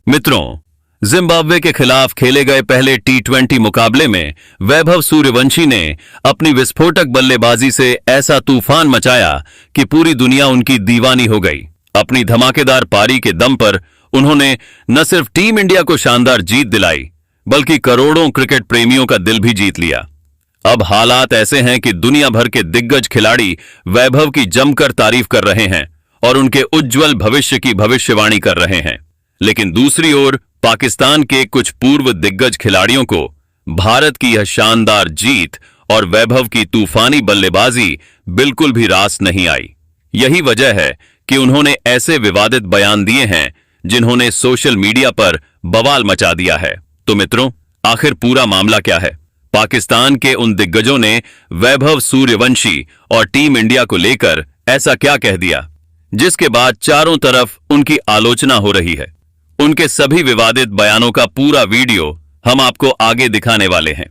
मित्रों, जिम्बाब्वे के खिलाफ खेले गए पहले टी20 मुकाबले में वैभव सूर्यवंशी ने अपनी विस्फोटक बल्लेबाजी से ऐसा तूफान मचाया कि पूरी दुनिया उनकी दीवानी हो गई। अपनी धमाकेदार पारी के दम पर उन्होंने न सिर्फ टीम इंडिया को शानदार जीत दिलाई, बल्कि करोड़ों क्रिकेट प्रेमियों का दिल भी जीत लिया। अब हालात ऐसे हैं कि दुनिया भर के दिग्गज खिलाड़ी वैभव की जमकर तारीफ कर रहे हैं और उनके उज्जवल भविष्य की भविष्यवाणी कर रहे हैं। लेकिन दूसरी ओर पाकिस्तान के कुछ पूर्व दिग्गज खिलाड़ियों को भारत की यह शानदार जीत और वैभव की तूफानी बल्लेबाजी बिल्कुल भी रास नहीं आई। यही वजह है कि उन्होंने ऐसे विवादित बयान दिए हैं जिन्होंने सोशल मीडिया पर बवाल मचा दिया है। तो मित्रों, आखिर पूरा मामला क्या है? पाकिस्तान के उन दिग्गजों ने वैभव सूर्यवंशी और टीम इंडिया को लेकर ऐसा क्या कह दिया, जिसके बाद चारों तरफ उनकी आलोचना हो रही है? उनके सभी विवादित बयानों का पूरा वीडियो हम आपको आगे दिखाने वाले हैं,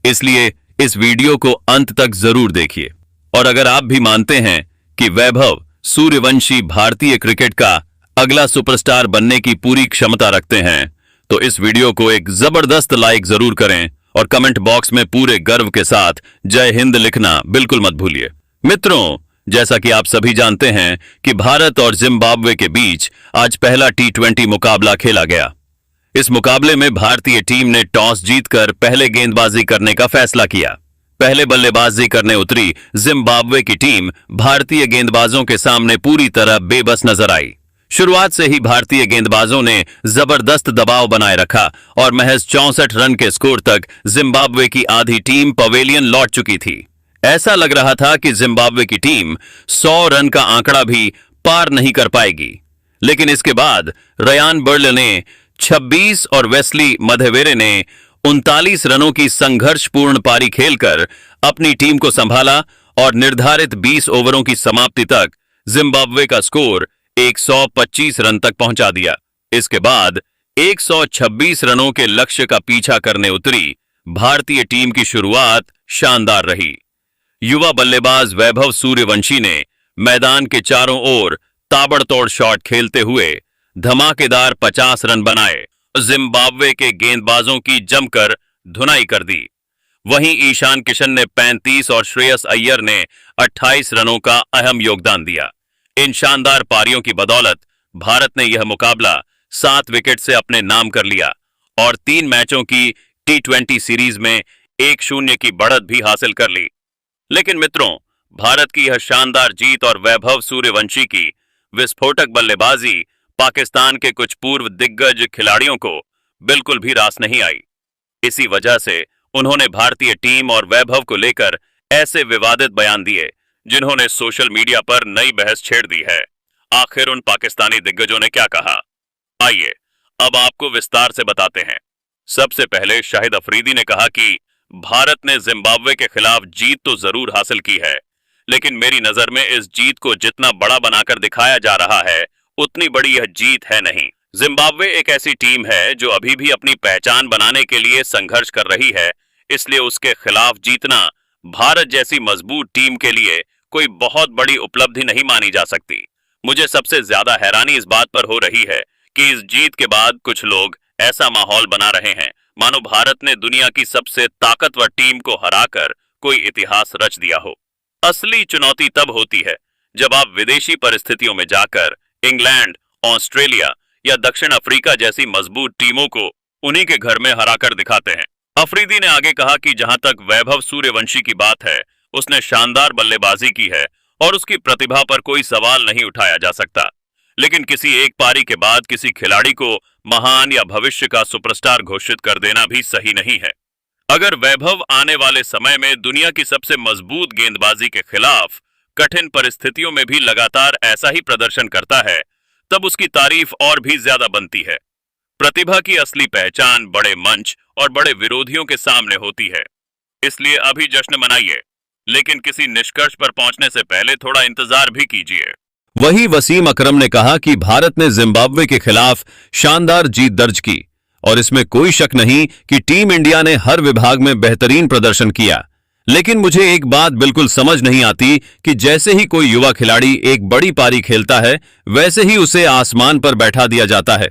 इसलिए इस वीडियो को अंत तक जरूर देखिए। और अगर आप भी मानते हैं कि वैभव सूर्यवंशी भारतीय क्रिकेट का अगला सुपरस्टार बनने की पूरी क्षमता रखते हैं, तो इस वीडियो को एक जबरदस्त लाइक जरूर करें और कमेंट बॉक्स में पूरे गर्व के साथ जय हिंद लिखना बिल्कुल मत भूलिए। मित्रों, जैसा कि आप सभी जानते हैं कि भारत और जिम्बाब्वे के बीच आज पहला टी20 मुकाबला खेला गया। इस मुकाबले में भारतीय टीम ने टॉस जीतकर पहले गेंदबाजी करने का फैसला किया। पहले बल्लेबाजी करने उतरी जिम्बाब्वे की टीम भारतीय गेंदबाजों के सामने पूरी तरह बेबस नजर आई। शुरुआत से ही भारतीय गेंदबाजों ने जबरदस्त दबाव बनाए रखा और महज 64 रन के स्कोर तक जिम्बाब्वे की आधी टीम पवेलियन लौट चुकी थी। ऐसा लग रहा था कि जिम्बाब्वे की टीम 100 रन का आंकड़ा भी पार नहीं कर पाएगी। लेकिन इसके बाद रयान बर्ले ने 26 और वेस्ली मधेवेरे ने 39 रनों की संघर्षपूर्ण पारी खेलकर अपनी टीम को संभाला और निर्धारित 20 ओवरों की समाप्ति तक जिम्बाब्वे का स्कोर 125 रन तक पहुंचा दिया। इसके बाद 126 रनों के लक्ष्य का पीछा करने उतरी भारतीय टीम की शुरुआत शानदार रही। युवा बल्लेबाज वैभव सूर्यवंशी ने मैदान के चारों ओर ताबड़तोड़ शॉट खेलते हुए धमाकेदार 50 रन बनाए। जिम्बाब्वे के गेंदबाजों की जमकर धुनाई कर दी। वहीं ईशान किशन ने 35 और श्रेयस अय्यर ने 28 रनों का अहम योगदान दिया। इन शानदार पारियों की बदौलत भारत ने यह मुकाबला 7 विकेट से अपने नाम कर लिया और 3 मैचों की टी20 सीरीज में 1-0 की बढ़त भी हासिल कर ली। लेकिन मित्रों, भारत की यह शानदार जीत और वैभव सूर्यवंशी की विस्फोटक बल्लेबाजी पाकिस्तान के कुछ पूर्व दिग्गज खिलाड़ियों को बिल्कुल भी रास नहीं आई। इसी वजह से उन्होंने भारतीय टीम और वैभव को लेकर ऐसे विवादित बयान दिए जिन्होंने सोशल मीडिया पर नई बहस छेड़ दी है। आखिर उन पाकिस्तानी दिग्गजों ने क्या कहा, आइए अब आपको विस्तार से बताते हैं। सबसे पहले शाहिद अफरीदी ने कहा कि भारत ने जिम्बाब्वे के खिलाफ जीत तो जरूर हासिल की है, लेकिन मेरी नजर में इस जीत को जितना बड़ा बनाकर दिखाया जा रहा है, उतनी बड़ी यह जीत है नहीं। जिम्बाब्वे एक ऐसी टीम है जो अभी भी अपनी पहचान बनाने के लिए संघर्ष कर रही है, इसलिए उसके खिलाफ जीतना भारत जैसी मजबूत टीम के लिए कोई बहुत बड़ी उपलब्धि नहीं मानी जा सकती। मुझे सबसे ज्यादा हैरानी इस बात पर हो रही है कि इस जीत के बाद कुछ लोग ऐसा माहौल बना रहे हैं मानो भारत ने दुनिया की सबसे ताकतवर टीम को हराकर कोई इतिहास रच दिया हो। असली चुनौती तब होती है जब आप विदेशी परिस्थितियों में जाकर इंग्लैंड, ऑस्ट्रेलिया या दक्षिण अफ्रीका जैसी मजबूत टीमों को उन्हीं के घर में हराकर दिखाते हैं। अफरीदी ने आगे कहा कि जहां तक वैभव सूर्यवंशी की बात है, उसने शानदार बल्लेबाजी की है और उसकी प्रतिभा पर कोई सवाल नहीं उठाया जा सकता। लेकिन किसी एक पारी के बाद किसी खिलाड़ी को महान या भविष्य का सुपरस्टार घोषित कर देना भी सही नहीं है। अगर वैभव आने वाले समय में दुनिया की सबसे मजबूत गेंदबाजी के खिलाफ कठिन परिस्थितियों में भी लगातार ऐसा ही प्रदर्शन करता है, तब उसकी तारीफ और भी ज्यादा बनती है। प्रतिभा की असली पहचान बड़े मंच और बड़े विरोधियों के सामने होती है। इसलिए अभी जश्न मनाइए, लेकिन किसी निष्कर्ष पर पहुंचने से पहले थोड़ा इंतजार भी कीजिए। वहीं वसीम अकरम ने कहा कि भारत ने जिम्बाब्वे के खिलाफ शानदार जीत दर्ज की और इसमें कोई शक नहीं कि टीम इंडिया ने हर विभाग में बेहतरीन प्रदर्शन किया। लेकिन मुझे एक बात बिल्कुल समझ नहीं आती कि जैसे ही कोई युवा खिलाड़ी एक बड़ी पारी खेलता है, वैसे ही उसे आसमान पर बैठा दिया जाता है।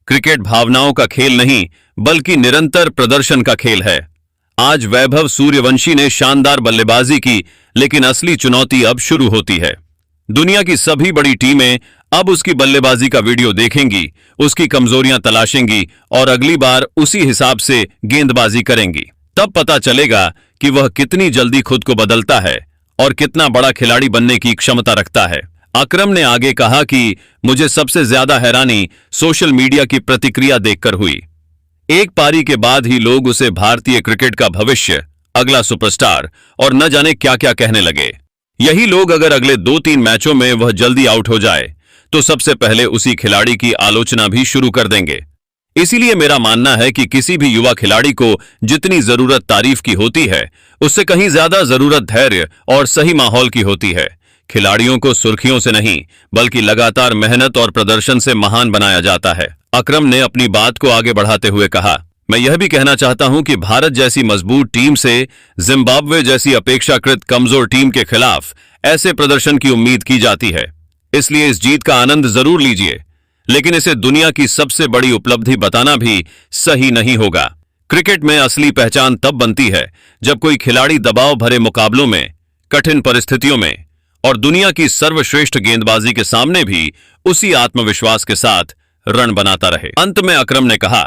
क्रिकेट भावनाओं का खेल नहीं बल्कि निरंतर प्रदर्शन का खेल है। आज वैभव सूर्यवंशी ने शानदार बल्लेबाजी की, लेकिन असली चुनौती अब शुरू होती है। दुनिया की सभी बड़ी टीमें अब उसकी बल्लेबाजी का वीडियो देखेंगी, उसकी कमजोरियां तलाशेंगी और अगली बार उसी हिसाब से गेंदबाजी करेंगी। तब पता चलेगा कि वह कितनी जल्दी खुद को बदलता है और कितना बड़ा खिलाड़ी बनने की क्षमता रखता है। अकरम ने आगे कहा कि मुझे सबसे ज्यादा हैरानी सोशल मीडिया की प्रतिक्रिया देखकर हुई। एक पारी के बाद ही लोग उसे भारतीय क्रिकेट का भविष्य, अगला सुपरस्टार और न जाने क्या क्या कहने लगे। यही लोग अगर अगले 2-3 मैचों में वह जल्दी आउट हो जाए तो सबसे पहले उसी खिलाड़ी की आलोचना भी शुरू कर देंगे। इसीलिए मेरा मानना है कि किसी भी युवा खिलाड़ी को जितनी जरूरत तारीफ की होती है, उससे कहीं ज्यादा जरूरत धैर्य और सही माहौल की होती है। खिलाड़ियों को सुर्खियों से नहीं बल्कि लगातार मेहनत और प्रदर्शन से महान बनाया जाता है। अकरम ने अपनी बात को आगे बढ़ाते हुए कहा, मैं यह भी कहना चाहता हूं कि भारत जैसी मजबूत टीम से जिम्बाब्वे जैसी अपेक्षाकृत कमजोर टीम के खिलाफ ऐसे प्रदर्शन की उम्मीद की जाती है। इसलिए इस जीत का आनंद जरूर लीजिए, लेकिन इसे दुनिया की सबसे बड़ी उपलब्धि बताना भी सही नहीं होगा। क्रिकेट में असली पहचान तब बनती है जब कोई खिलाड़ी दबाव भरे मुकाबलों में, कठिन परिस्थितियों में और दुनिया की सर्वश्रेष्ठ गेंदबाजी के सामने भी उसी आत्मविश्वास के साथ रन बनाता रहे। अंत में अकरम ने कहा,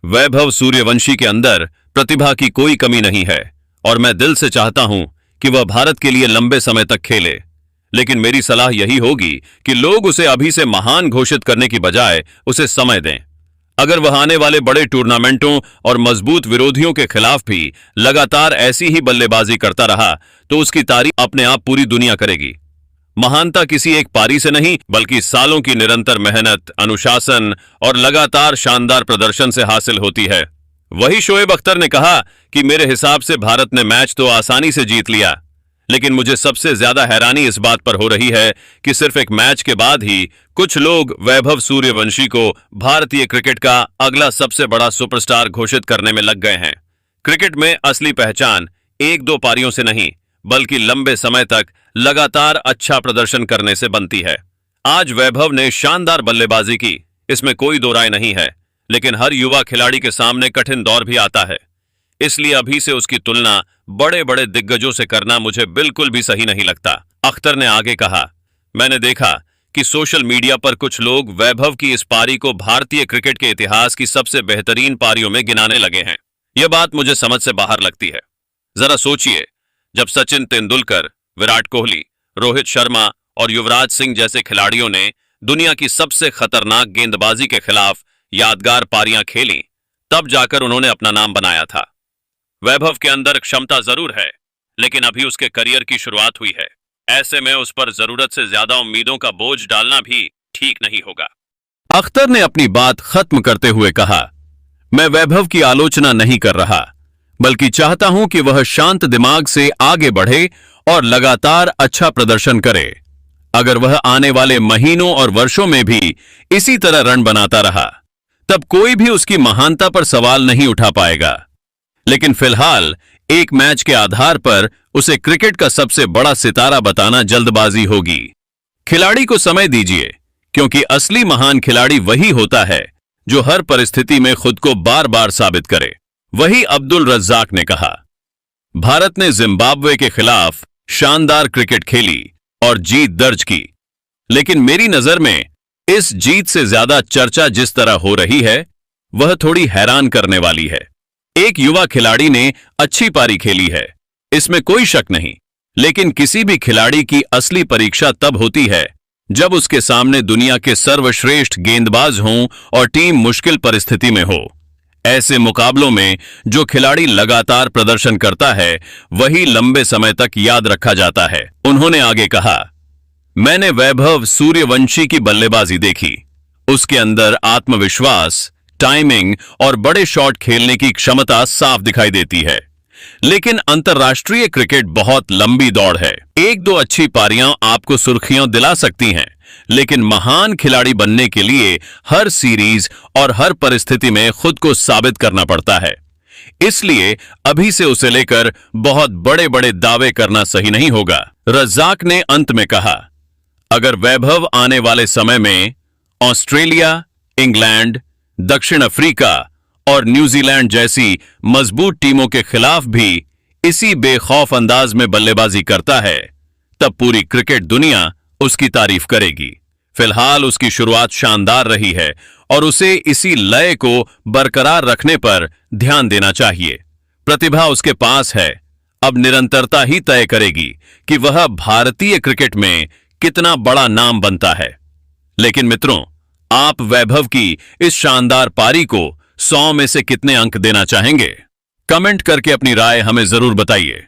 वैभव सूर्यवंशी के अंदर प्रतिभा की कोई कमी नहीं है और मैं दिल से चाहता हूं कि वह भारत के लिए लंबे समय तक खेले, लेकिन मेरी सलाह यही होगी कि लोग उसे अभी से महान घोषित करने की बजाय उसे समय दें। अगर वह आने वाले बड़े टूर्नामेंटों और मजबूत विरोधियों के खिलाफ भी लगातार ऐसी ही बल्लेबाजी करता रहा तो उसकी तारीफ अपने आप पूरी दुनिया करेगी। महानता किसी एक पारी से नहीं बल्कि सालों की निरंतर मेहनत, अनुशासन और लगातार शानदार प्रदर्शन से हासिल होती है। वही शोएब अख्तर ने कहा कि मेरे हिसाब से भारत ने मैच तो आसानी से जीत लिया, लेकिन मुझे सबसे ज्यादा हैरानी इस बात पर हो रही है कि सिर्फ एक मैच के बाद ही कुछ लोग वैभव सूर्यवंशी को भारतीय क्रिकेट का अगला सबसे बड़ा सुपरस्टार घोषित करने में लग गए हैं। क्रिकेट में असली पहचान 1-2 पारियों से नहीं बल्कि लंबे समय तक लगातार अच्छा प्रदर्शन करने से बनती है। आज वैभव ने शानदार बल्लेबाजी की, इसमें कोई दो राय नहीं है, लेकिन हर युवा खिलाड़ी के सामने कठिन दौर भी आता है। इसलिए अभी से उसकी तुलना बड़े बड़े दिग्गजों से करना मुझे बिल्कुल भी सही नहीं लगता। अख्तर ने आगे कहा, मैंने देखा कि सोशल मीडिया पर कुछ लोग वैभव की इस पारी को भारतीय क्रिकेट के इतिहास की सबसे बेहतरीन पारियों में गिनाने लगे हैं। यह बात मुझे समझ से बाहर लगती है। जरा सोचिए, जब सचिन तेंदुलकर, विराट कोहली, रोहित शर्मा और युवराज सिंह जैसे खिलाड़ियों ने दुनिया की सबसे खतरनाक गेंदबाजी के खिलाफ यादगार पारियां खेली, तब जाकर उन्होंने अपना नाम बनाया था। वैभव के अंदर क्षमता जरूर है, लेकिन अभी उसके करियर की शुरुआत हुई है। ऐसे में उस पर जरूरत से ज्यादा उम्मीदों का बोझ डालना भी ठीक नहीं होगा। अख्तर ने अपनी बात खत्म करते हुए कहा, मैं वैभव की आलोचना नहीं कर रहा, बल्कि चाहता हूं कि वह शांत दिमाग से आगे बढ़े और लगातार अच्छा प्रदर्शन करे। अगर वह आने वाले महीनों और वर्षों में भी इसी तरह रन बनाता रहा, तब कोई भी उसकी महानता पर सवाल नहीं उठा पाएगा। लेकिन फिलहाल एक मैच के आधार पर उसे क्रिकेट का सबसे बड़ा सितारा बताना जल्दबाजी होगी। खिलाड़ी को समय दीजिए, क्योंकि असली महान खिलाड़ी वही होता है जो हर परिस्थिति में खुद को बार बार साबित करे। वही अब्दुल रज्जाक ने कहा, भारत ने जिम्बाब्वे के खिलाफ शानदार क्रिकेट खेली और जीत दर्ज की, लेकिन मेरी नजर में इस जीत से ज्यादा चर्चा जिस तरह हो रही है वह थोड़ी हैरान करने वाली है। एक युवा खिलाड़ी ने अच्छी पारी खेली है, इसमें कोई शक नहीं, लेकिन किसी भी खिलाड़ी की असली परीक्षा तब होती है जब उसके सामने दुनिया के सर्वश्रेष्ठ गेंदबाज हों और टीम मुश्किल परिस्थिति में हो। ऐसे मुकाबलों में जो खिलाड़ी लगातार प्रदर्शन करता है वही लंबे समय तक याद रखा जाता है। उन्होंने आगे कहा, मैंने वैभव सूर्यवंशी की बल्लेबाजी देखी, उसके अंदर आत्मविश्वास, टाइमिंग और बड़े शॉट खेलने की क्षमता साफ दिखाई देती है। लेकिन अंतर्राष्ट्रीय क्रिकेट बहुत लंबी दौड़ है। 1-2 अच्छी पारियां आपको सुर्खियां दिला सकती हैं, लेकिन महान खिलाड़ी बनने के लिए हर सीरीज और हर परिस्थिति में खुद को साबित करना पड़ता है। इसलिए अभी से उसे लेकर बहुत बड़े बड़े दावे करना सही नहीं होगा। रज्जाक ने अंत में कहा, अगर वैभव आने वाले समय में ऑस्ट्रेलिया, इंग्लैंड, दक्षिण अफ्रीका और न्यूजीलैंड जैसी मजबूत टीमों के खिलाफ भी इसी बेखौफ अंदाज में बल्लेबाजी करता है, तब पूरी क्रिकेट दुनिया उसकी तारीफ करेगी। फिलहाल उसकी शुरुआत शानदार रही है और उसे इसी लय को बरकरार रखने पर ध्यान देना चाहिए। प्रतिभा उसके पास है, अब निरंतरता ही तय करेगी कि वह भारतीय क्रिकेट में कितना बड़ा नाम बनता है। लेकिन मित्रों, आप वैभव की इस शानदार पारी को 100 में से कितने अंक देना चाहेंगे? कमेंट करके अपनी राय हमें जरूर बताइए।